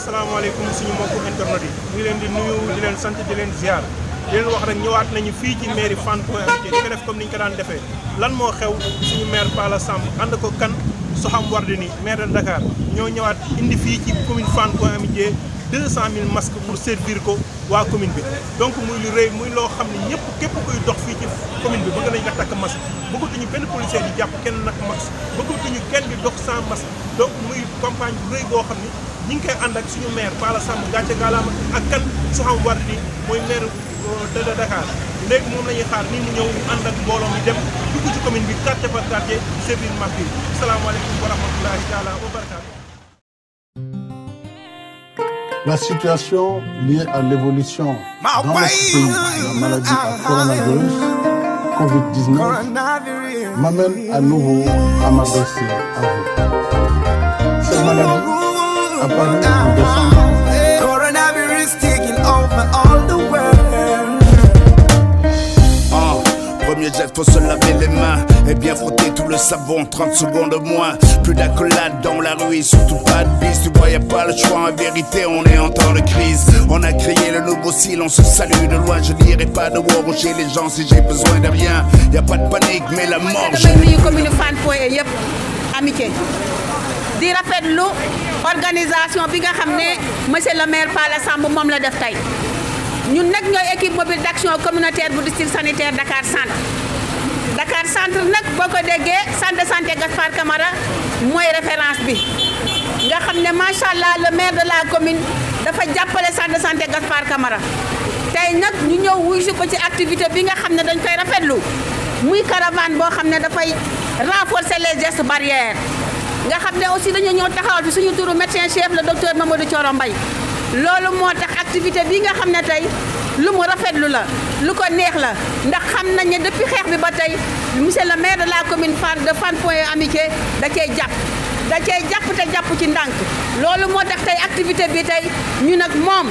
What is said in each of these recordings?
asalaamaaleykum suñu mbokku internet yi ñu ngi leen di nuyu di leen sant di leen ziar di leen wax rek ñëwaat nañu fii ci mairie Fann Point Amitié di ko def comme ni ñu ko daan defee lan moo xew suñu maire Palla Samb ànd ko kan Soham Wardini maire de Dakar ñoo ñëwaat indi fii ci commune Fann Point Amitié 200 000 masques pour servir ko waa commune bi donc muy lu rëy muy loo xam ne ñëpp képp kuy dox fii ci commune bi bëgg nañ nga takk masque bëggatuñu benn policier di jàpp kenn nag masque bëggatuñu kenn di dox sans masque donc muy campagne bu rëy boo xam ne ñi ngi koy ànd ak suñu maire Palla Samb gàcce gaalaama ak kan Soham Wardini mooy maire de Dakar léegi moom la ñuy xaar ni mu ñëw ñu ànd ak mbooloo mi dem dugg ci commune bi quartier par quartier servir masque yi salaamaaleykum wa rahmatulahi taala wa barakaatu. La situation liée à l'évolution dans notre pays de la maladie à coronavirus, Covid-19, m'amène à nouveau à m'adresser à vous. Cette maladie apparue en décembre. Coronavirus taking over all the world. Premier jet, faut se laver les mains et bien frotter tout le savon, 30 secondes au moins. Plus d'accolade dans la rue et surtout pas de bise. Tu vois, y'a pas le choix, en vérité, on est en temps de crise. On a créé le nouveau style, on se salue de loin. Je dirais pas de war chez les gens si j'ai besoin de rien. Y'a pas de panique, mais la mort. damay nuyu commune Fann Point yëpp Amitié di rafetlu organisation bi nga xam ne monsieur le maire Palla Samb moom la def tey. ñun nag ñooy équipe mobile d'action communautaire bu district sanitaire Dakar Centre Dakar Centre nag boo ko déggee centre de santé Gaspard Camara mooy référence bi nga xam ne macha allah le maire de la commune dafa jàppale centre de santé Gaspard Camara tey nag ñu ñëw wuy si ko ci activité bi nga xam ne dañ koy rafetlu muy caravane boo xam ne dafay renforcer les gestes barrières nga xam ne aussi dañu ñëw taxawal fi suñu turu médecin chef le docteur Mamadou Thioro Mbaye loolu moo tax activité bi nga xam ne tey lu mu rafetlu la lu ko neex la ndax xam nañ ne depuis xeex bi ba tey monsieur le maire de la commune de Fann Point Amitié da cee jàpp te jàpp ci ndànk loolu moo tax tey activité bi tey ñu nag moom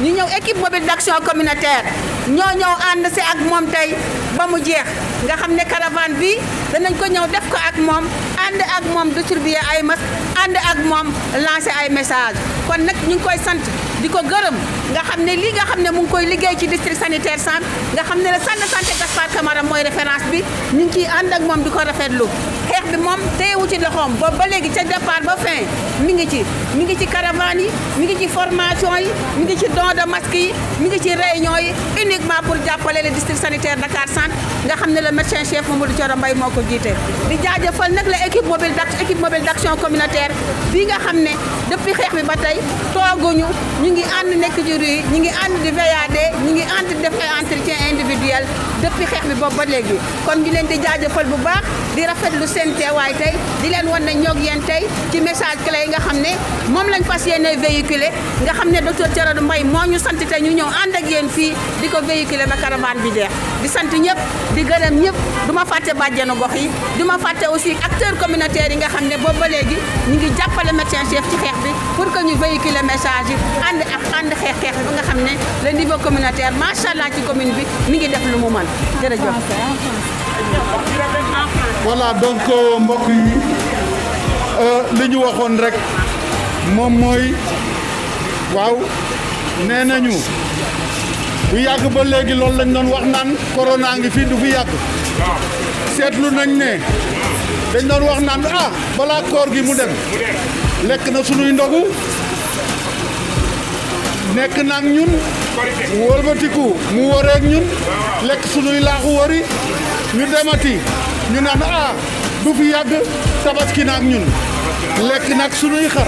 ñu ñëw équipe mobile d'action communautaire ñoo ñëw ànd si ak moom tey ba mu jeex nga xam ne caravane bi danañ ko ñëw def ko ak moom ànd ak moom distribuer ay masques ànd ak moom lancer ay messages kon nag ñu ngi koy sant di ko gërëm nga xam ne lii nga xam ne mu ngi koy liggéey ci district sanitaire centre nga xam ne le centre de santé Gaspard Camara mooy référence bi ñu ngi ciy ànd ak moom di ko rafetlu xeex bi moom téyewu ci loxoom boobu ba léegi ca départ ba fin mi ngi ci caravane yi mi ngi ci formation yi mi ngi ci don de masque yi mi ngi ci réunion yi uniquement pour jàppale le district sanitaire Dakar Centre nga xam ne le médecin chef Mamadou Thioro Mbaye moo ko jiite di jaajëfal nag la équipe mobile d'action communautaire bi nga xam ne depuis xeex bi ba tey tooguñu ñu ngi ànd nekk ci rue yi ñu ngi ànd di VAD ñu ngi ànd di def ay entretien individuel depuis xeex bi boobu ba léegi kon ñu leen di jaajëfal bu baax di rafetlu seen teewaay tey di leen wan ne ñoog yéen tey ci message clé yi nga xam ne moom lañ fas yéene véhiculer nga xam ne docteur Thioro Mbaye moo ñu sant tey ñu ñëw ànd ak yéen fii di ko véhiculer ba caravane bi jeex di sant ñëpp di gërëm ñëpp du ma fàtte bàjjenu gox yi du ma fàtte aussi acteurs communautaires yi nga xam ne boobu ba léegi ñu ngi jàppale médecin chef ci xeex bi pour que ñu véhiculer message yi ànd xeex bi nga xam ne le niveau communautaire macha allah ci commune bi mi ngi def lu mu mën jërëjëf. Voilà donc mbokk yi li ñu waxoon rek moom mooy waaw nee nañu du yàgg ba léegi loolu lañ doon wax naan corona ngi fi du fi yàgg seetlu nañ ne dañ doon wax naan balaa koor gi mu dem lekk na sunuy ndogu nekk naag ñun wëlbatiku mu wareeg ñun lekk sunuy laaxu wari ñu demati ñu naan du fi yàgg tabaski naag ñun lekk nag sunuy xar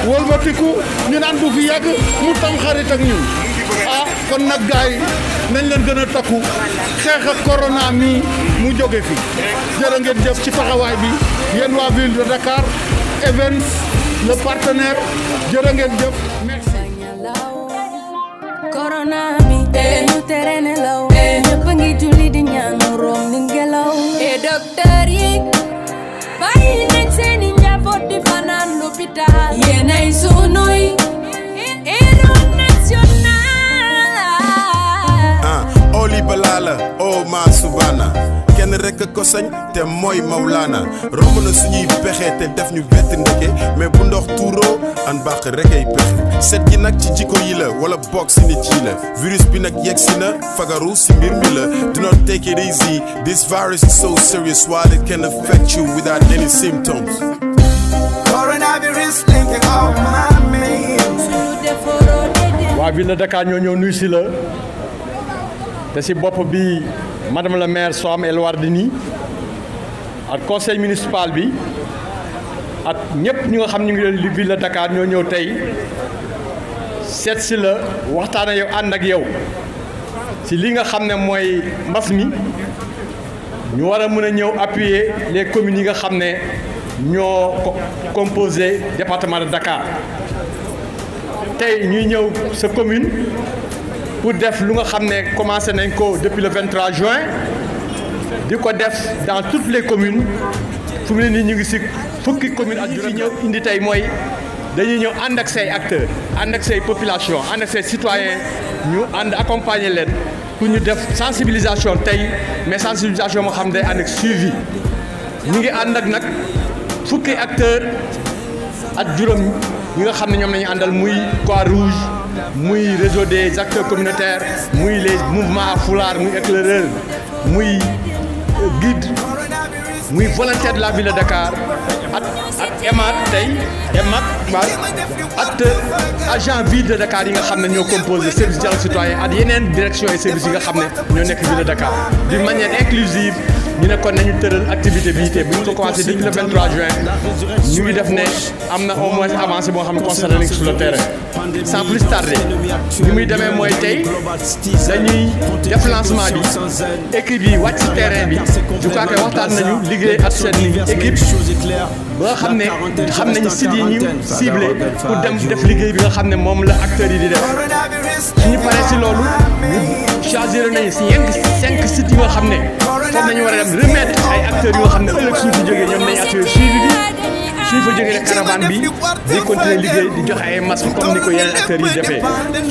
wëlbatiku ñu naan du fi yàgg mu tam xarit ak ñun kon nag gars yi nañ leen gën a takku xeex ak corona mi mu jóge fi jërë ngeen jëf ci taxawaay bi yéen waa ville de Dakar Events le partenaire jërë ngeen jëf merci. Corona bi ñu tere nelaw ñëpp a ngi julli di ñaan rom ni ngelaw docteur yi bàyyi nañ seeni njaboot di fanaan l'hôpital yéenay sunuy héros national Oli balala o ma subana kenn rek ko sañ te mooy Maulana romb na suñuy pexe te def ñu bett ndeke mais bu ndox tuuroo an baax rek ay pexe set gi nag ci jikko yi la wala bokk si nit yi la virus bi nag yegsi na fagaru si mbir mi la do not take it easy this virus is so serious while it can affect you without any symptoms. Coronavirus linking all my mates. waa ville de Dakar ñoo ñëw nuyu si la te si bopp bi madame la maire Soham El Wardini ak conseil municipal bi ak ñëpp ñi nga xam ñu ngi leen li ville de Dakar ñoo ñëw tey seet si la waxtaan ak yow ànd ak yow si li nga xam ne mooy mbas mi ñu war a mën a ñëw appuyer les communes yi nga xam ne ñoo composé département de Dakar tey ñuy ñëw sa commune pour def lu nga xam ne commencé nañ ko depuis le 23 juin di ko def dans toutes les communes fu mu ne nii ñu ngi si fukki commune ak juróom ñëw indi tey mooy dañuy ñëw ànd ak say acteurs ànd ak say population ànd ak say citoyens ñu ànd accompagner leen pour ñu def sensibilisation tey mais sensibilisation moo xam ne day ànd ak suivi ñu ngi ànd ak nag fukki acteurs ak juróom ñi nga xam ne ñoom nañu àndal muy Croix-Rouge muy réseau des acteurs communautaires muy les mouvements à foulard muy éclaireur muy guide muy volontaire de la ville de Dakar ak EMAD tey EMAD ak agent ville de Dakar yi nga xam ne ñoo composé service dialogue citoyen ak yeneen direction et services yi nga xam ne ñoo nekk ville de Dakar d'une manière inclusive ñu ne kon nañu tëral activité bi te bu ñu ko commencé depuis le 23 juin ñu ngi def ne am na au moins avancé boo xam ne constaté nañ sur le terrain sans plus tarder ni muy demee mooy tey dañuy def lancement bi équipe yi wàcc ci terrain bi je crois que waxtaan nañu liggéey ak seen équipe ba nga xam nañu sites yi ñu ciblé pour dem def liggéey bi nga xam ne moom la acteurs yi di def suñu paree si loolu ñu choisir nañu si 5 sites yi nga xam ne foofu nañu war a dem remettre ay acteurs yoo xam ne ëllëg suñu fi jógee ñoom nañu assurer suivi bi suñu fa jógee rek caravane bi di continuer liggéey di joxe ay masques comme ni ko yeneen acteurs yi defee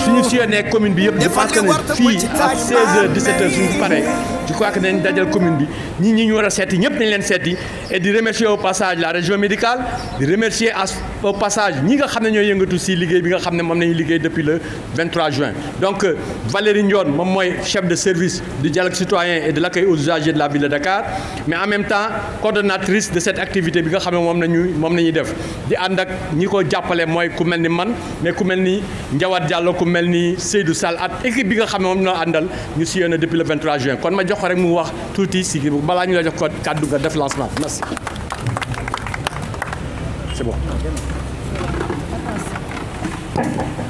suñu sillonné commune bi yëpp je pense que ne fii ak 16h 17h suñu paree je crois que nañ dajal commune bi ñi ñu war a seeti ñëpp nañ leen seeti et di remercier au passage la région médicale di remercier au passage ñi nga xam ne ñoo yëngatu si liggéey bi nga xam ne moom nañu liggéey depuis le 23 juin donc Valérie Ndione moom mooy chef de service du dialogue citoyen et de l'accueil aux usagers de la ville de Dakar mais en même temps coordonnatrice de cette activité bi nga xam ne moom nañuy def di ànd ak ñi ko jàppale mooy ku mel ni man mais ku mel ni Ndiawat Diallo ku mel ni Seydou Sall ak équipe bi nga xam ne moom ñoo àndal ñu sillonné depuis le 23 juin kon ma jox ko rek mu wax tuuti si balaa ñu la jox ko kàddu nga def lancement merci. C'est bon.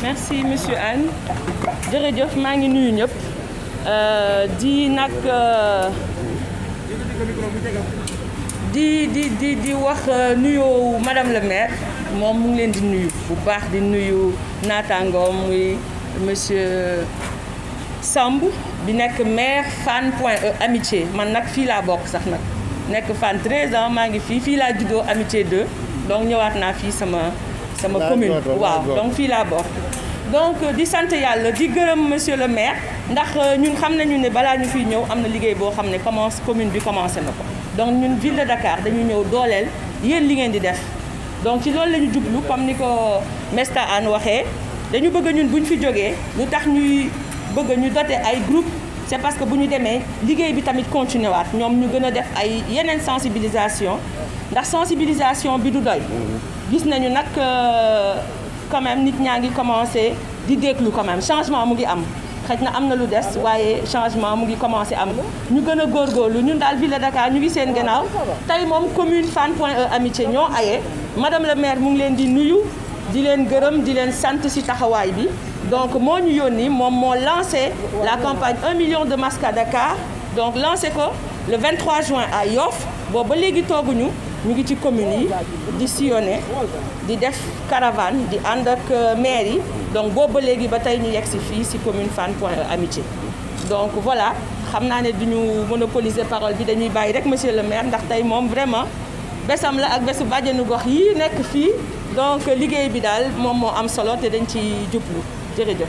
Merci monsieur Anne jërëjëf maa ngi nuyu ñëpp di nag di wax nuyoo madame le maire moom mu ngi leen di nuyu bu baax di nuyu naataangoom muy monsieur Samb bi nekk maire Fann Point E Amitié man nag fii laa bokk sax nag nekk Fann 13 ans maa ngi fii laa juddoo Amitié 2 donc ñëwaat naa fii sama commune waaw donc fii laa bokk donc di sant yàlla di gërëm monsieur le maire ndax ñun xam nañu ne balaa ñu fiy ñëw am na liggéey boo xam ne commune bi commencé na ko donc ñun ville de Dakar dañu ñëw dooleel yéen li ngeen di def donc ci loolu la ñu jublu comme ni ko Mesta Anne waxee dañu bëgg ñun bu ñu fi jógee lu tax ñuy bëgg ñu doter ay groupe c'est parce que bu ñu demee liggéey bi tamit continuer waat ñoom ñu gën a def ay yeneen sensibilisation ndax sensibilisation bi du doy gis nañu nag quand même nit ñaa ngi commencé di déglu quand même changement mu ngi am xëy na am na lu des waaye changement mu ngi commencé am ñu gën a góorgóorlu ñun daal ville de Dakar ñu ngi seen gannaaw tey moom commune Fann Point E Amitié ñoo aye madame le maire mu ngi leen di nuyu di leen gërëm di leen sant ci taxawaay bi donc moo ñu yónni moom moo lancé la campagne 1 million de masques à Dakar donc lancé ko le 23 juin à Yoff boobu ba léegi tooguñu ñu ngi ci commune yi di sillonné di def caravane di ànd ak maire yi donc boobu ba léegi ba tey ñu yegg si fii si commune Fann Point E Amitié donc voilà xam naa ne duñu monopoliser parole bi dañuy bàyyi rek monsieur le maire ndax tey moom vraiment besam la ak bésu bàjjenu gox yi nekk fii donc liggéey bi daal moom moo am solo te dañ ci jublu jërëjëf.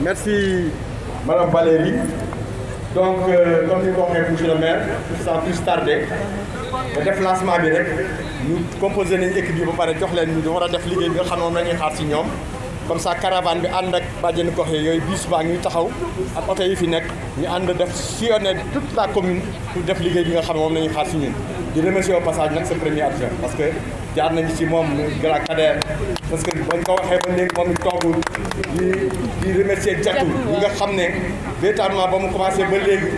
merci Madame Valérie. Donc, comme ni ko waxee monsieur le maire, sans plus tarder, le déplacement bi rek ñu composé nañ équipe bi ba pare jox leen ñu war a def liggéey bi nga xam ne moom la ñuy xaar ci ñoom. Comme ça caravane bi ànd ak bàjjenu gox yooyu bis baa ngi taxaw ak oto yi fi nekk ñu ànd def sillonner toute la commune pour def liggéey bi nga xam ne moom la ñuy xaar ci ñun. di remercier au passage nag sa premier adjoint parce que jaar nañu ci moom grand Kader parce que bañ ko waxee ba léegi moom it toogul di remercier Diatou ñi nga xam ne véritablement ba mu commencé ba léegi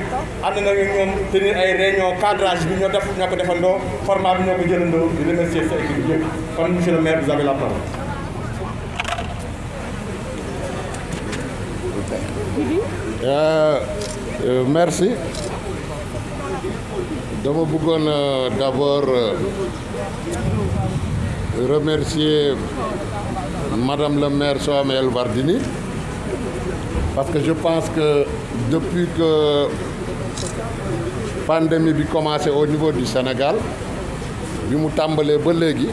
ànd nañu ñoom tenir ay réunion cadrage bi ñoo ko defandoo format bi ñoo ko jëlandoo di remercier sa équipe yëpp kon monsieur le maire vous avez la parole. Merci. dama bëggoon d'abord remercier Madame le maire Soham El Wardini parce que je pense que depuis que pandémie bi commencé au niveau du Sénégal bi mu tàmbalee ba léegi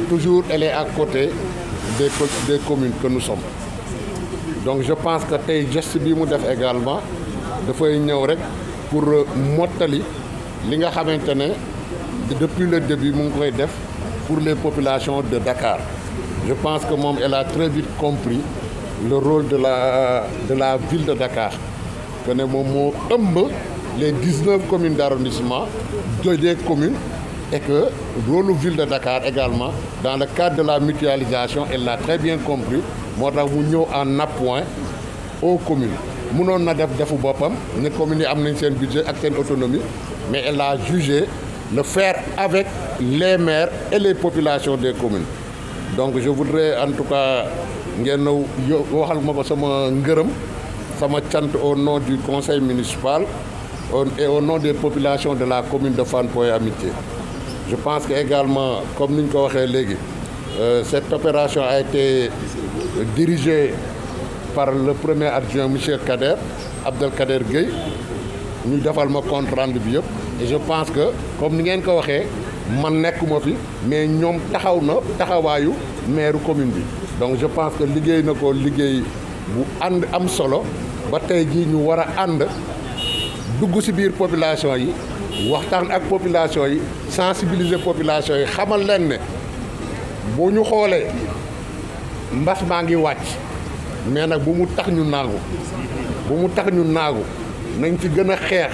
toujours elle est à côté des communes que nous sommes. Donc je pense que tey geste bi mu def également dafay ñëw rek pour mottali li nga xamante ne depuis le début mu ngi koy def pour les populations de Dakar. Je pense que moom elle a très vite compris le rôle de la ville de Dakar que ne moom moo ëmb les 19 communes d'arrondissement des communes et que rôle ville de Dakar également dans le cadre de la mutualisation elle l'a très bien compris. moo tax mu ñëw en appoint aux communes mënoon na defu boppam ne communes yi am nañ seen budget ak seen autonomie mais elle a jugé le faire avec les maires et les populations des communes. Donc je voudrais en tout cas ngeen waxal ma ko sama ngërëm sama cant au nom du conseil municipal et au nom des populations de la commune de Fann Point E Amitié. Je pense que également comme ni ñu ko waxee léegi cette opération a été dirigée par le premier adjoint monsieur Kader Abdelkader Gueye ñu defal ma compte rendu bi yëpp et je pense que comme ni ngeen ko waxee man nekkuma fi mais ñoom taxaw na taxawaayu maire commune bi. Donc je pense que liggéey na ko liggéey bu ànd am solo ba tey jii ñu war a ànd dugg ci biir population yi waxtaan ak population yi sensibiliser population yi xamal leen ne boo ñu xoolee mbas maa ngi wàcc mais nag bu mu tax ñu naagu nañ ci gën a xeex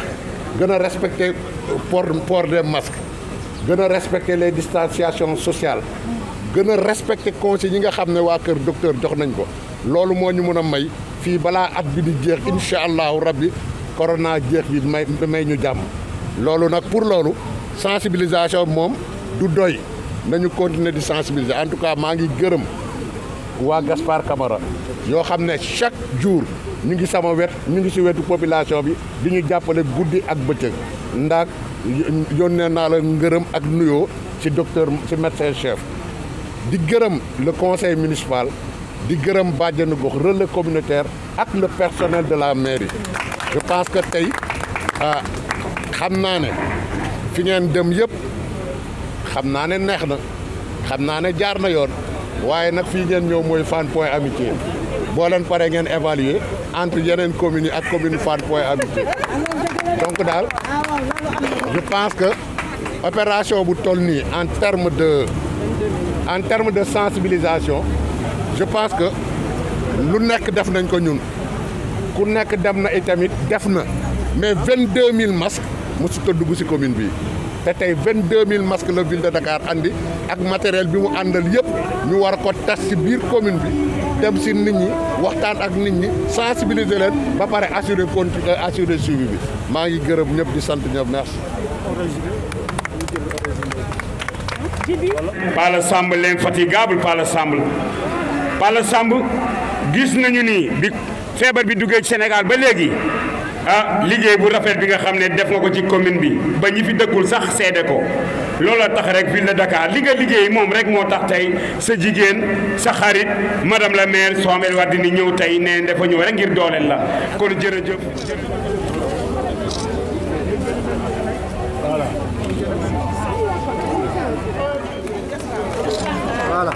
gën a respecter port des masques gën a respecter les distanciations sociales gën a respecter consignes yi nga xam ne waa kër docteur jox nañ ko loolu moo ñu mën a may fii balaa at bi di jeex incha allahu rabbi corona jeex bi may ñu jàmm. loolu nag pour loolu sensibilisation moom du doy nañu continuer di sensibiliser en tout cas maa ngi gërëm waa Gaspard Camara yoo xam ne chaque jour ñu ngi sama wet ñu ngi ci wetu population bi di ñu jàppale guddi ak bëccëg ndax yónnee naa la ngërëm ak nuyoo ci docteur ci médecin chef di gërëm le conseil municipal di gërëm bàjjenu gox relais communautaire ak le personnel de la mairie. Je pense que tey xam naa ne fi ngeen dem yëpp xam naa ne neex na xam naa ne jaar na yoon waaye nag fii ngeen ñëw mooy Fann Point Amitié boo leen paree ngeen évaluer entre yeneen communes yi ak commune Fann Point Amitié. Donc daal je pense que opération bu toll nii en terme de sensibilisation je pense que lu nekk def nañ ko ñun ku nekk dem na itamit def na mais 22000 masques mosut a dugg ci commune bi te tey 22000 masques la ville de Dakar andi ak matériel bi mu àndal yëpp ñu war ko tas ci biir commune bi dem ci nit ñi waxtaan ak nit ñi sensibiliser leen ba pare assurer suivi bi maa ngi gërëm ñëpp di sant ñëpp merci. Palla Samb l'infatigable Palla Samb gis nañu ni bi feebar bi duggee ci Sénégal ba léegi liggéey bu rafet bi nga xam ne def nga ko ci commune bi ba ñi fi dëkkul sax seede ko looloo tax rek ville de Dakar li nga liggéey moom rek moo tax tey sa jigéen sa xarit madame la maire Soham El Wardini ñëw tey ne dafa ñëw rek ngir dooleel la kon jërëjëf. Voilà.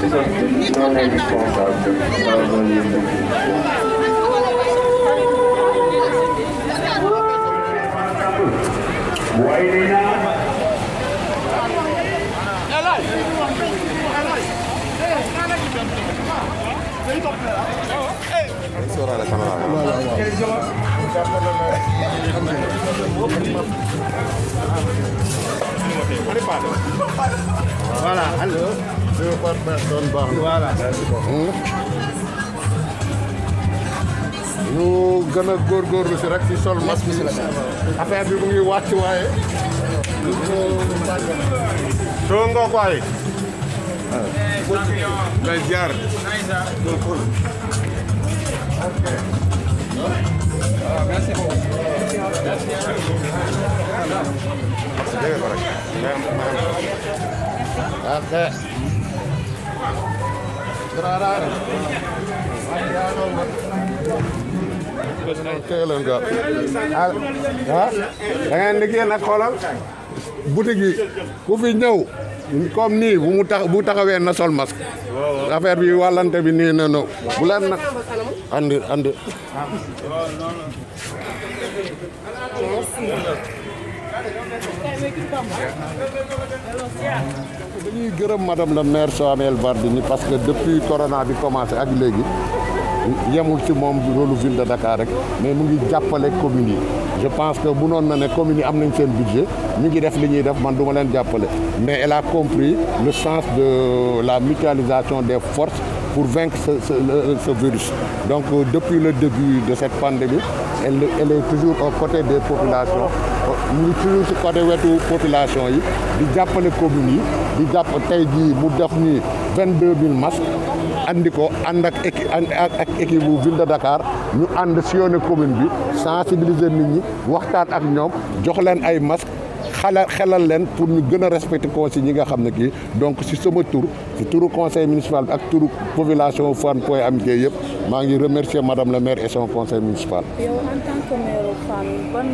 non indispensable dans un lieu de Voilà, alors, deux par personne baax na. Voilà. ñu gën a góorgóorlu si rek si sol masque bi. Affaire bi mu ngi wàcc waaye. soo nga ko waaye. ngay jaar. Merci beaucoup. Okay. Da ngeen liggéey nag xoolal boutique yi ku fi ñëw comme nii bu taxawee na sol masque affaire bi wàllante bi nii na no bu leen nag andi dañuy gërëm madame la maire Soham El Wardini parce que depuis corona bi commencé ak léegi yemul ci moom rôle ville de Dakar rek mais mu ngi jàppale communes yi je pense que mënoon na ne communes yi am nañ seen budget ñu ngi def li ñuy def man du ma leen jàppale mais elle a compris le sens de la mutualisation des forces pour vaincre ce virus. Donc depuis le début de cette pandémie, elle est toujours aux côtés des populations. Nous sommes toujours ci côté wetu population yi di jàppale communes yi di jàpp tey jii mu def ni 22 000 masques andi ko ànd ak équipe bu ville de Dakar ñu ànd sillonné commune bi sensibiliser nit ñi waxtaan ak ñoom jox leen ay masques xelal leen pour ñu gën a respecter consignes yi nga xam ne kii donc si sama tur si turu conseil municipal bi ak turu population Fann Point Amitié yëpp maa ngi remercier madame le maire et son conseil municipal. yow en tant que maire Fann ban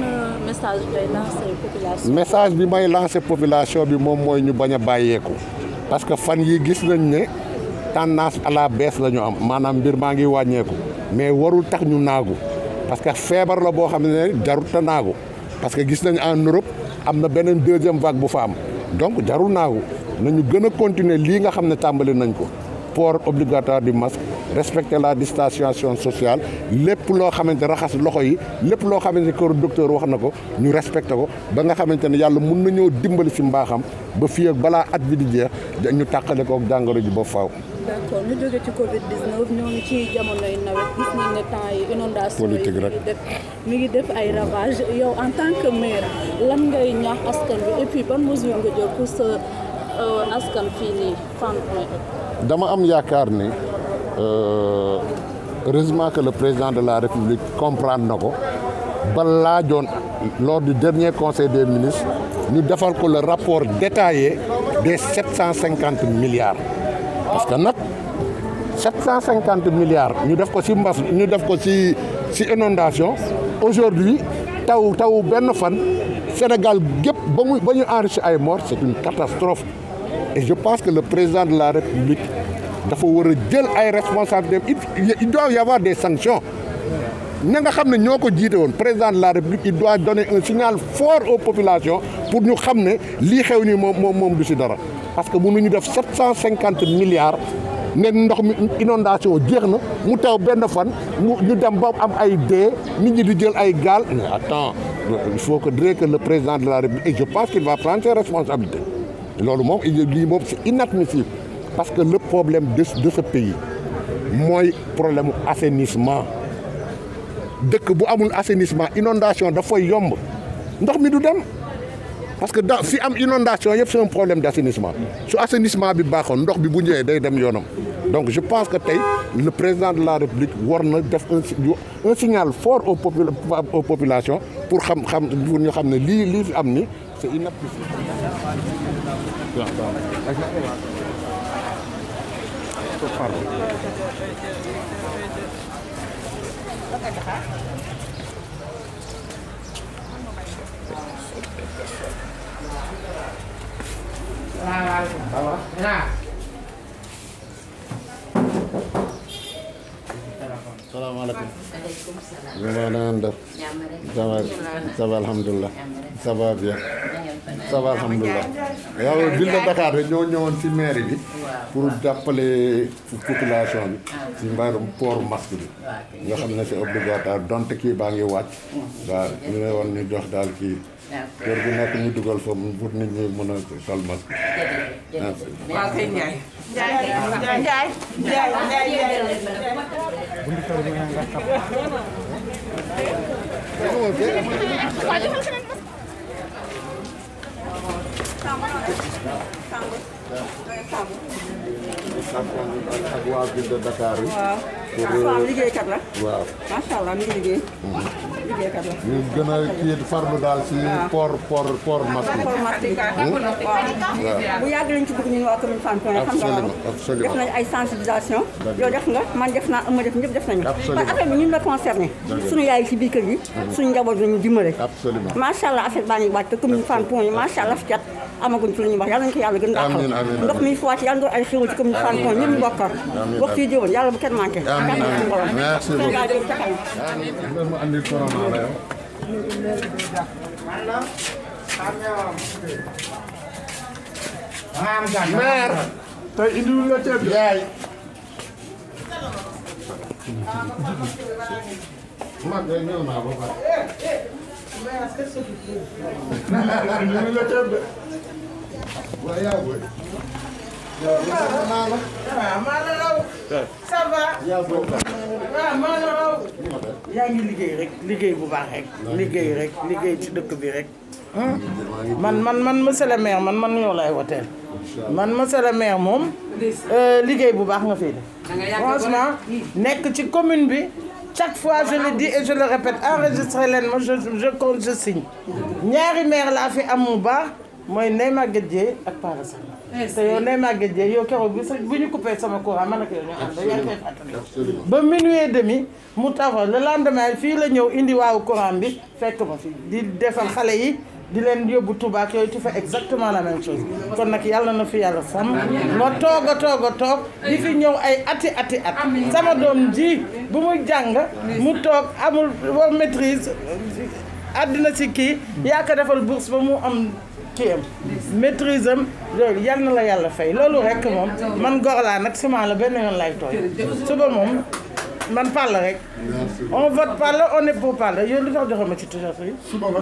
message ngay lancer population. message bi may lancer population bi moom mooy ñu bañ a bàyyeeku parce que fan yi gis nañ ne tendance à la baisse la ñu am maanaam mbir maa ngi wàññeeku mais warul tax ñu naagu parce que feebar la boo xam ne jarut a naagu parce que gis nañ en Europe. am na beneen deuxième vague bu fa am donc jarul naagu nañu gën a continuer lii nga xam ne tàmbali nañ ko port obligatoire du masque respecter la distanciation sociale lépp loo xamante raxas loxo yi lépp loo xamante que docteur wax na ko ñu respecté ko ba nga xamante ne yàlla mun nañoo dimbali si mbaaxam ba fii ak balaa at bi di jeex ñu tàqale ko ak jàngoro ji ba faaw. d'accord ñu jóge ci Covid 19 ñoo ngi ci jamonoy nawet gis nañ ne temps yi inondation politique rek mi ngi def ay ravages yow en tant que maire lan ngay ñaax askan bi et puis ban mesure nga jël pour sa askan fii nii Fann Point. dama am yaakaar ni heureusement que le président de la République comprendre na ko ba laajoon lors du dernier conseil des ministres ñu defal ko le rapport détaillé des 750 milliards. parce que nag 750 milliards ñu def ko ci mbas ñu def ko ci inondation aujourd'hui taw benn fan Sénégal gépp ba ñu enrichi ay morts c'est une catastrophe et je pense que le président de la République dafa war a jël ay responsabilités il doit y avoir des sanctions ña nga xam ne ñoo ko jiite woon président de la République il doit donner un signal fort aux populations pour ñu xam ne lii xew ni moom du ci dara parce que mënuñu def 750 milliards ne ndox mi inondation jeex na mu taw benn fan ñu dem ba am ay dee nit ñi di jël ay gaal mais attends il faut que le président de la République et je pense qu'il va prendre ses responsabilités loolu moom lii moom c'est inadmissible parce que le problème de ce pays mooy problème mu assainissement dëkk bu amul assainissement inondation dafay yomb ndox mi du dem parce que fi am inondation yëpp c'est un problème d'assainissement su assainissement bi baaxoon ndox bi bu ñëwee day dem yoonam donc je pense que tey le président de la République war na def un signal fort aux populations pour pour ñu xam ne lii fi am ni c'est inadmissible. salaamaaleykum. na ngeen def. ça va alhamdulilah. ça va bien. ça va alhamdulilah. yow ville de Dakar rek ñoo ñëwoon ci mairie bi. pour jàppale population bi. ci mbirum port masque bi. nga xam ne c'est obligatoire donte kii baa ngi wàcc. waaw ñu ne woon ñu jox daal kii. kër gi nekk ñu dugal fa pour nit ñi mën a sol masque. waaw kay Ndiaye. ak waa ville de Dakar yi. waaw liggéeykat la. waaw macha allah mi ngi liggéey. liggéeykat la. ñu gën a kii farlu daal ci port masque yi. port masque yi. waaw bu yàgg lañ ci dugg ñun waa commune Fann Point xam nga loolu. def nañ ay sensibilisation. yow def nga man def naa ma def ñëpp def nañu. parce que affaire bi ñun la concerné. suñu yaay ci biir kër gi. suñu njaboot nañu dimbale. absolument macha allah affaire baa ngi wàcc te commune Fann Point yi macha allah fi cat amaguñ ci lu ñuy wax yàlla nañu ko yàlla gën a amiin amiin ndox mi fi wàcc yàlla doon ay xéwal ci commune Fann Point ñëpp ñu bokkal. waxtu yi jëwoon yàlla bu kenn manqué. merci beaucoup. mu andi corona la yow. maire. tey indiwul nga ceeb yaay. mag day ñëw naa ba pare. indiwul nga ceeb de. waaye yaa booy. ça va. waaw maa la raw. yaa ngi liggéey rek liggéey bu baax rek. liggéey ci dëkk bi rek. man monsieur le maire man ñoo lay woteel. man monsieur le maire moom liggéey bu baax nga fiy def. franchement nekk ci commune bi chaque fois je le dis et je le répète enregistré leen ma je signe. ñaari maire laa fi am mu baax mooy Ndeye Maguette Dieye ak Pala Sall. te yow Ndeye Maguette Dieye yow keroog bu ñu coupé sama courant man ak yow ñoo ànd yaa ngi koy fàttali. ba minuit et demi mu taxaw le lendemain fii la ñëw indi waawu courant bi fekk ma fi di defal xale yi di leen yóbbu Touba ak yooyu tu fais exactement la même chose kon nag yàlla na fi yàlla sàmm ma toog a toog di fi ñëw ay ati at sama doom ji bu muy jàng mu toog amul ba maîtrise àddina si kii yaa ko defal bourse ba mu am kii am maîtrise am loolu yal na la yàlla fay loolu rek moom man gor laa nag ciment la benn yoon lay tooy suba moom man Palla rek on vote Palla on est pour Palla yow li tax joxe ma ci t-shirt yi. suba nga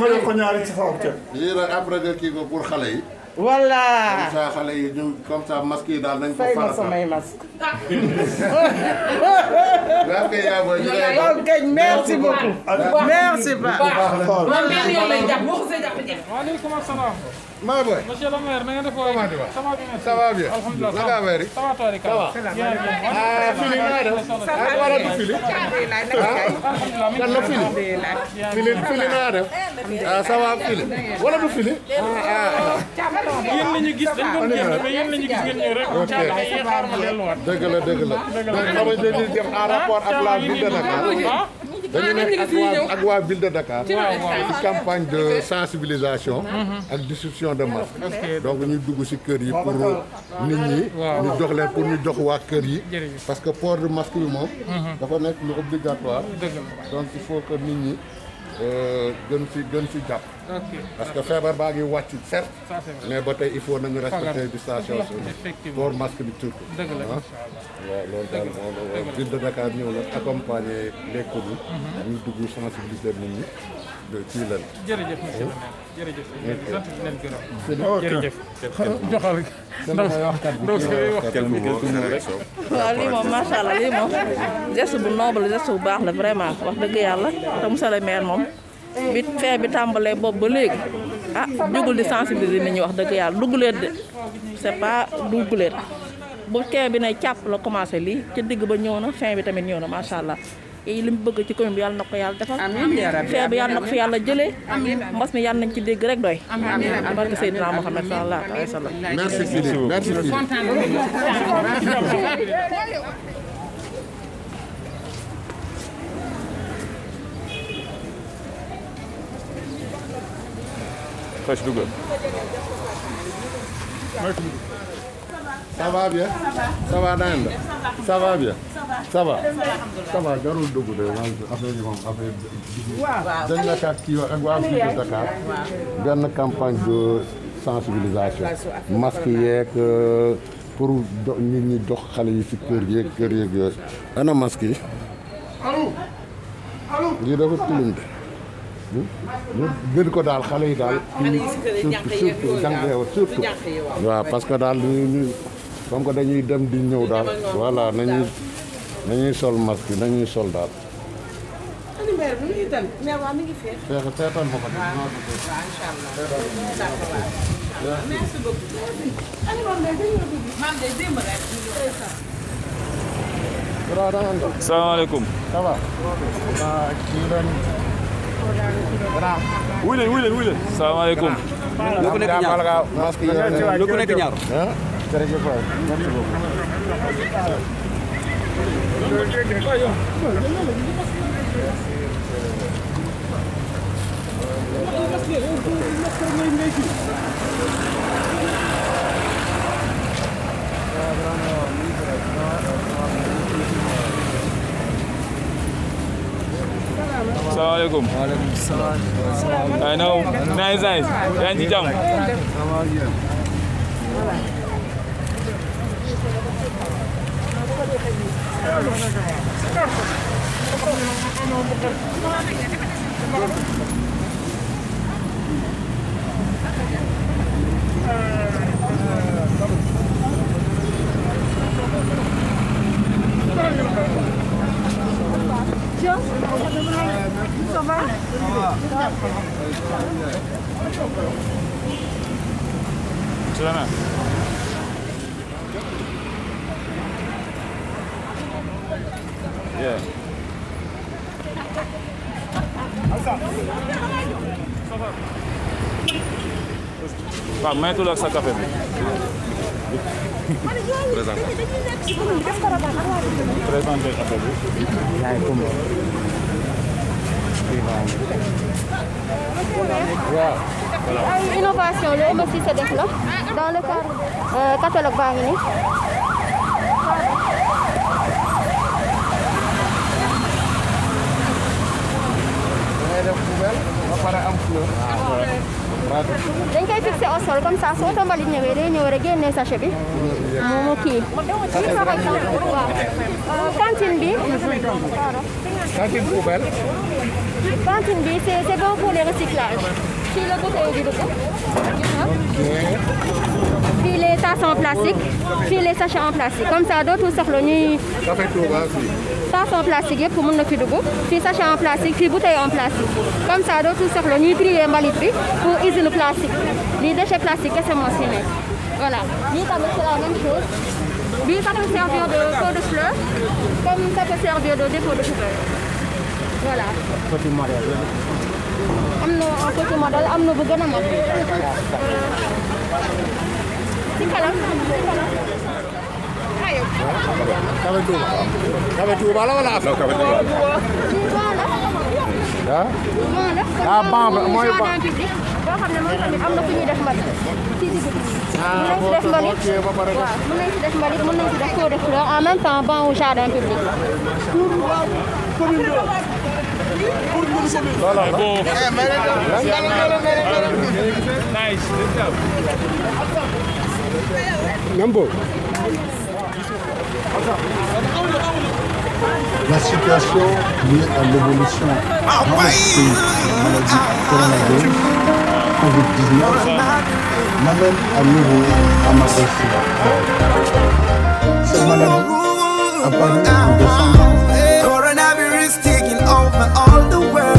jox ko ñaari ci faaw ca. lii nag après nga kii ko pour xale yi. voilà comme ça xale yi ñu comme ça masque yi daal nañ ko fay ma samay masque. ok merci beaucoup. merci ba. waaleykum salaam. maa boy. monsieur le maire na nga def waay. ça va bien. alhamdulilah naka affaire yi. ça va toori ka. ah fili naa def. ah waratu fili. kan la fili. fili naa def. ah ça va fili. wala du fili. yéen la ñu gis dañ doon génn mais yéen la ñu gis ngeen ñëw rek. ok xaar ma delluwaat. dëgg la donc xam nga dañuy def en rapport ak la ville de Dakar. dañu nekk ak waa ville de Dakar. ci campagne de sensibilisation. ak distribution de masques. donc ñu dugg ci kër yi pour nit ñi. ñu jox leen pour ñu jox waa kër yi. parce que port de masque bi moom. dafa nekk lu obligatoire. donc il faut que nit ñi gën ci jàpp. parce que feebar baa ngi wàcc certes. mais ba tey il faut nañu respecter distanciation. port masque bi surtout. dëgg la waaw loolu daal ville de Dakar ñëw na accompagner les communes. ñu dugg sensibiliser nit ñi ci leen. jërëjëf monsieur le maire jërëjëf. sant leen gërëm. jërëjëf. joxal ndaw waaw lii moom macha allah lii moom geste bu noble geste bu baax la vraiment wax dëgg yàlla te monsieur le maire moom bi fee bi tàmbalee boobu ba léegi ah jugul di sensibiliser nit ñi wax dëgg yàlla dugguleet de c'est pas dugguleet bu kee bi ne càpp la commencé lii ci digg ba ñëw na fin bi tamit ñëw na macha allah li mu bëgg ci commune bi yàlla na ko yàlla defal fee bi yàlla na ko fi yàlla jëlee mbas mi yàlla nañ ci dégg rek doy barke Seydina Mohamed sallallahu alayhi wa sallam. merci Philippe merci Philippe. Faz dugal. Ça va bien. Ça va na ngeen def. Ça va bien. Ça va. Ça va jarul dugg de affaire yi moom affaire bi. dañ nekk ak kii ak waa fii de Dakar. benn campagne de sensibilisation. masque yeeg pour nit ñi dox xale yi ci kër yeeg yooyu. ana masque yi. lii dafa tilim de. ñu gën ko daal xale yi daal. surtout jàngeew surtout. waaw parce que daal ñu comme que dañuy dem di ñëw daal. voilà nañuy sol masque yi nañuy sol daal. feetal ma ko. merci beaucoup. salaamaaleykum. ça va. wuy leen. salaamaaleykum. lu ko nekk ñaar masque yi lu ko nekk ñaar. jërëjëf waay merci beaucoup. salaamaaleykum. waaleykum salaam. I know. Nice. yaa ngi ci jàmm. Yeah. waaw maytul ak sa café bi. présenté café bi. ay innovation la aussi sa def la dans le cadre catalogue baa ngi nii. dañ koy fixé au sol comme ça soo tombalit ñëwee day ñëw rek génnee sachet bi moomu kii. waaw cantine bi. cantine poubelle. cantine bi c'est bon pour les recyclages. fii la bouteille bi dugg. fii les tasses en plastique. fii les sachets en plastique comme ça dootul soxla ñuy. café Touba fii. tasse en plastique yëpp mën na fi dugg fii sachet en plastique fii bouteille en plastique comme ça dootul soxla ñuy trier mbalit bi pour usine plastique lii déchet plastique kese moo si nekk voilà. lii tamit c'est la même chose bii ça peut servir de pot de fleurs comme ça peut servir de dépôt de poubelle voilà. petit modèle. am na un petit modèle am na bu gën a mag. ci kanam. café Touba. café Touba la wala affaire. café Touba. ah ban mooy ban. boo xam ne moom tamit am na fu ñuy def mbalit. ci digg bi. mën nañ ci def mbalit waaw mën nañ ci def mbalit mën nañ ci def pot de fleurs en même temps banc au jardin public. La situation liée à l'évolution dans la maladie coronavirus COVID-19 m'amène à nouveau à m'adresser. Cette maladie apparue en décembre. Coronavirus taking over all the world.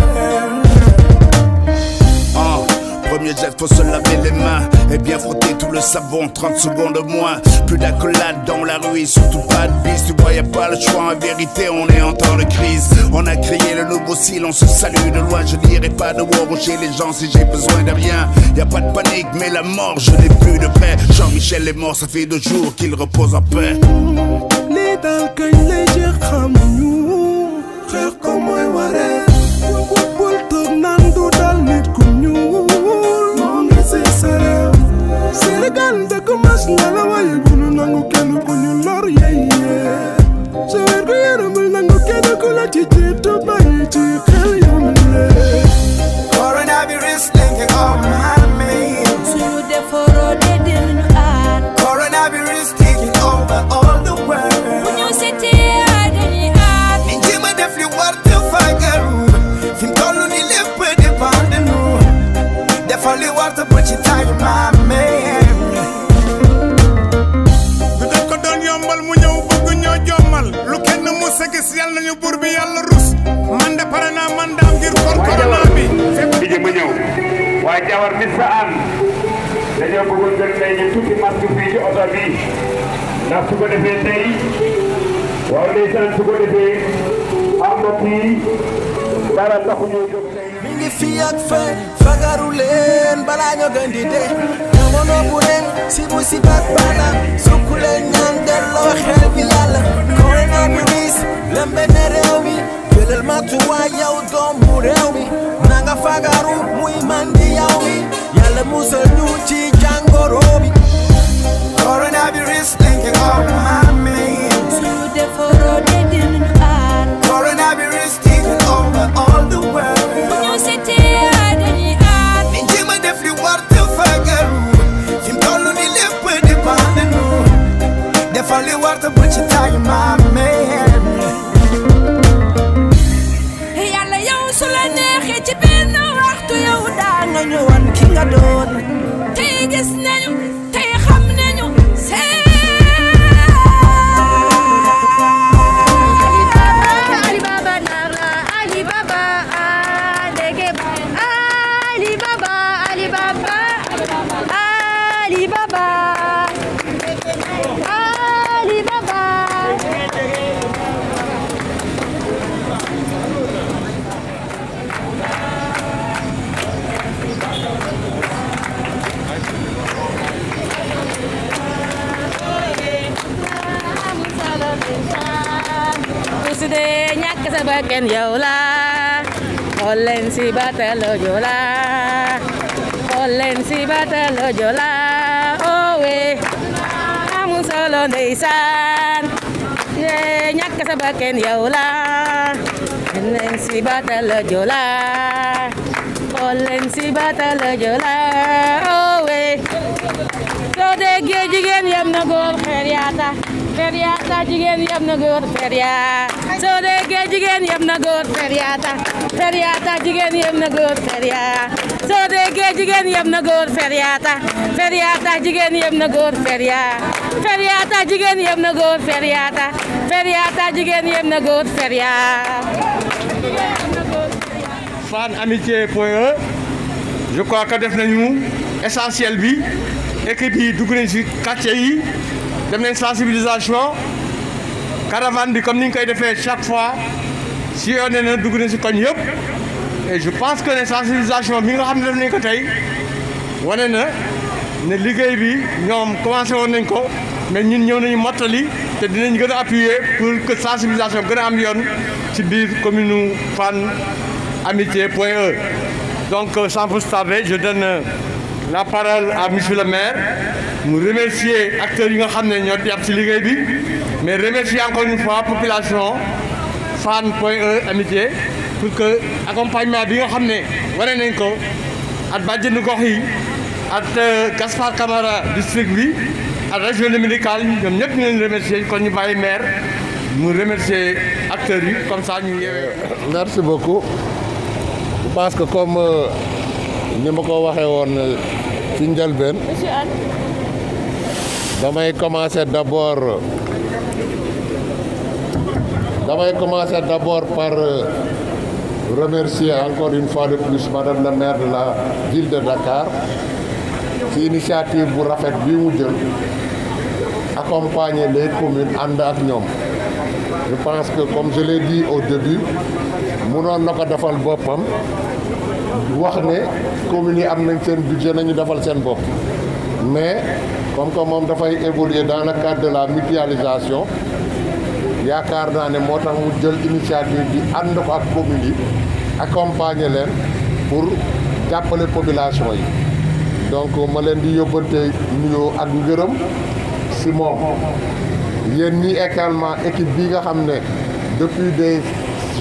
Premier jet, faut se laver les mains et bien frotter tout le savon, 30 secondes de moins. Plus d'accolade dans la rue et surtout pas de bise. Tu vois, y a pas le choix, en vérité, on est en temps de crise. On a créé le nouveau style, on se salue de loin. Je dirais pas de war chez les gens si j'ai besoin de rien. Y a pas de panique, mais la mort, je l'ai plus de près. Jean-Michel est mort, ça fait 2 jours qu'il repose en paix. Les dal kañ lay jeex xamuñu xeex ko mooy waree bul toog naan du dal nit ku ñuul moo ngi si sa réew Sénégal dëkk mas na la waaye bu nu nangu kenn ku ñu lor yeye sa wér gu yaram bul nangu kenn ku la ci jiitu bàyyi ci xel yow mi lee Coronavirus linking all my mates. Suñu defaroo de dinañu aar. Coronavirus taking over all the world. Bu ñu seetee dañuy aar. Niñ jéem a def li war te fagaru. Fi mu toll nii lépp dépend de nous. Defal li war te bu ci taayu maame. du dañ ko doon yombal mu ñëw bëgg ñoo jommal. lu kenn mus a gis yàlla nañu buur bi yàlla rus. man de pare naa man daam ngir corona bi. di ma ñëw waaye jawar mi sa an dañoo bëggoon jël tey ñu tuuti masque fii ci oto bi ndax su ko defee tey waaw ndeysaan su ko defee am mbokk yi dara taxu ñoo jóg tey mi ngi fii ak fee fagaru leen balaa ñoo gën di dee jamono bu leen si bu si baat bala sukku leen ñaan delloo xel bi yàlla coronavirus lembe ne réew mi jëlal matuwaay yow doomu réew mi na nga fagaru muy man di yow mi yàlla musal ñu ci jàngoro bi coronavirus linking all my mates. Suñu defaroo de dinañu aar. Coronavirus taking over all the world. Bu ñu seetee dañuy aar. Niñ jéem a def li war te fagaru. Fi mu toll nii lépp dépend de nous. Defal li war te bu ci taayu maame. Yàlla yow su la neexee ci benn waxtu yow daa nga ñu wan ki nga doon. Tey gis nañu tey xam nañu Alibaba Nara, Alibaba, Alibaba, Alibaba, Alibaba, Alibaba, Alibaba. su dee ñàkk sa bakkan yow la xool leen si batalo jola xool leen si batalo jola owe amul solo ndeysaan ñàkk sa bakkan yow la xool leen si batalo jola xool leen si batalo jola owe soo déggee jigéen yam na góor xeer yaata Feriata jigéen yam na góor feriata soo déggee jigéen yam na góor feriata feriata jigéen yam na góor feriata soo déggee jigéen yam na góor feriata feriata jigéen yam na góor feriata feriata jigéen yam na góor feriata feriata jigéen yam na góor feriata. Fann Amitié.e je crois que def nañu essentiel bi équipe yi dugg nañ ci quartier yi. dem nañ sensibilisation caravane bi comme ni ñu koy defee chaque fois si yoon ne na dugg nañ si koñ yëpp et je pense que ne sensibilisation bi nga xam ne def nañ ko tey wane na ne liggéey bi ñoom commencé woon nañ ko mais ñun ñëw nañu mottali te dinañ gën a appuyer pour que sensibilisation gën a am yoon ci biir commune Fann Amitié.e. Donc sans plus tarder je donne la parole à monsieur le maire mu remercier acteurs yi nga xam ne ñoo jàpp ci liggéey bi mais remercier encore une fois population Fann.e Amitié pour que accompagnement bi nga xam ne wane nañ ko at bàjjenu gox yi at Gaspard Camara district bi ak région médicale ñoom ñëpp ñu leen remercier kon ñu bàyyi maire mu remercier acteurs yi comme ça ñu yeewee. Merci beaucoup. Je pense que comme ni ma ko waxee woon ci njëlbeen damay commencer d'abord par remercier encore une fois de plus madame la maire de la ville de Dakar ci initiative bu rafet bi mu jël accompagner les communes ànd ak ñoom. Je pense que comme je l'ai dit au début mënoon na ko defal boppam wax ne communes yi am nañ seen budget nañu defal seen bopp mais comme que moom dafay évoluer dans le cadre de la mutualisation yaakaar naa ne moo tax mu jël initiative bi ànd ko ak communes yi accompagner leen pour jàppale population yi donc ma leen di yóbbante nuyoo ak ngërëm si moom yéen ñi également équipe bi nga xam ne depuis des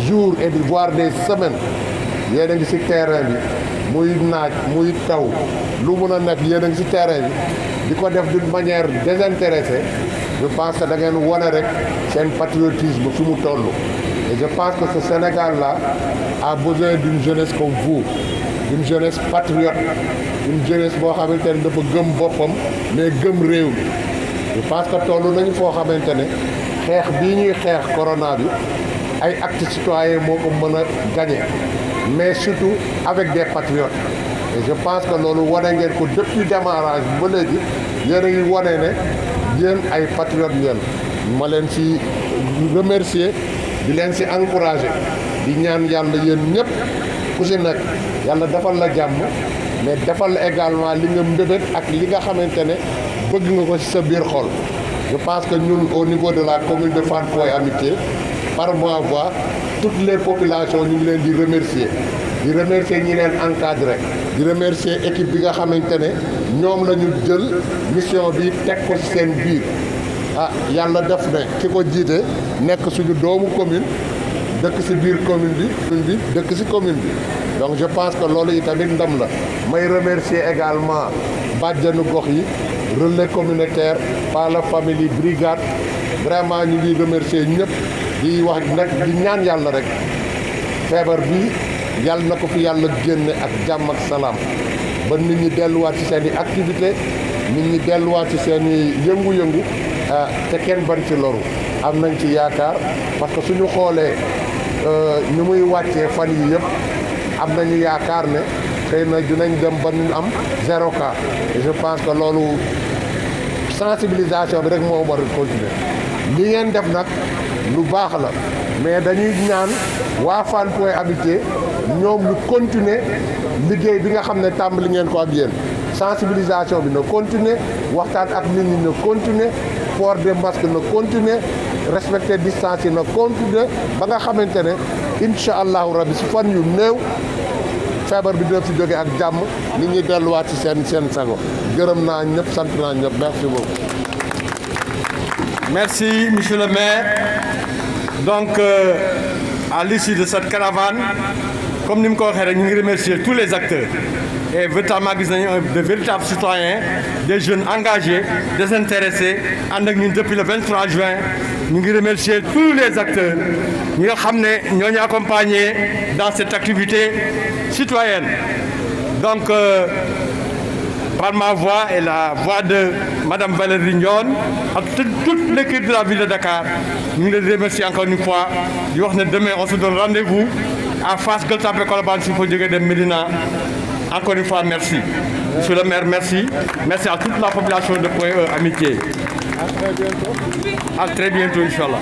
jours et voire des semaines yéen a ngi si terrain bi muy naaj muy taw lu mun a nekk yéen a ngi si terrain bi di ko def d'une manière désintéressée je pense que da ngeen wone rek seen patriotisme fi mu toll et je pense que ce Sénégal-là a besoin d'une jeunesse comme vous une jeunesse patriote une jeunesse boo xamante ne dafa gëm boppam mais gëm réew mi je pense que toll nañu foo xamante ne xeex bii ñuy xeex corona bi ay actes citoyens moo ko mën a gagner mais surtout avec des patriotes et je pense que loolu wane ngeen ko depuis démarrage bi ba léegi yéen a ngi wane ne yéen ay patriotes ngeen ma leen ci remercier di leen ci encourager di ñaan yàlla yéen ñëpp ku ci nekk yàlla defal la jàmm mais defal la également li nga mbébét ak li nga xamante ne bëgg nga ko ci sa biir xol je pense que ñun au niveau de la commune de Fann Point Amitié par ma voix toutes les populations ñu ngi leen di remercier ñi leen encadré di remercier équipe bi nga xamante ne ñoom la ñu jël mission bi teg ko ci seen biir ah yàlla def ne ki ko jiite nekk suñu doomu commune dëkk ci biir commune bi dëkk ci commune bi donc je pense que loolu itamit ndam la may remercier également bàjjanu gox yi relais communautaire par la famille brigade vraiment ñu ngi remercier ñëpp di wax nag di ñaan yàlla rek feebar bi yàlla na ko fi yàlla génne ak jàmm ak salaam ba nit ñi delluwaat ci seen i activité nit ñi delluwaat ci seen i yëngu-yëngu te kenn ban ci loru am nañ ci yaakaar parce que suñu xoolee ni muy wàccee fan yi yëpp am nañu yaakaar ne xëy na dinañ dem ba ñu am 0 cas et je pense que loolu sensibilisation bi rek moo war a continuer li ngeen def nag lu baax la mais dañuy ñaan waa Fann Point Amitié ñoom ñu continuer liggéey bi nga xam ne tàmbali ngeen ko ak yéen sensibilisation bi na continuer waxtaan ak nit ñi na continuer port des masques na continuer respecter distance yi na continuer ba nga xamante ne incha allahu rabbi si fan yu néew feebar bi dina fi jóge ak jàmm nit ñi delluwaat ci seen sago gërëm naa ñëpp sant naa ñëpp merci beaucoup. Merci, monsieur le maire. Donc, à l'issue de cette caravane, comme nous nous remercier tous les acteurs. Et véritablement, de véritables citoyens, des jeunes engagés, désintéressés, depuis le 23 juin. Nous remercier tous les acteurs. Nous nous accompagnés dans cette activité citoyenne. Donc, par ma voix et la voix de Mme Valérie Ndione, à toute l'équipe de la ville de Dakar, nous les remercions encore une fois. Demain, on se donne rendez-vous à Fass Gueule Tapée Colobane sur le de Médina. Encore une fois, merci. Monsieur le maire, merci. Merci à toute la population de Point Amitié. À très bientôt, Inch'Allah.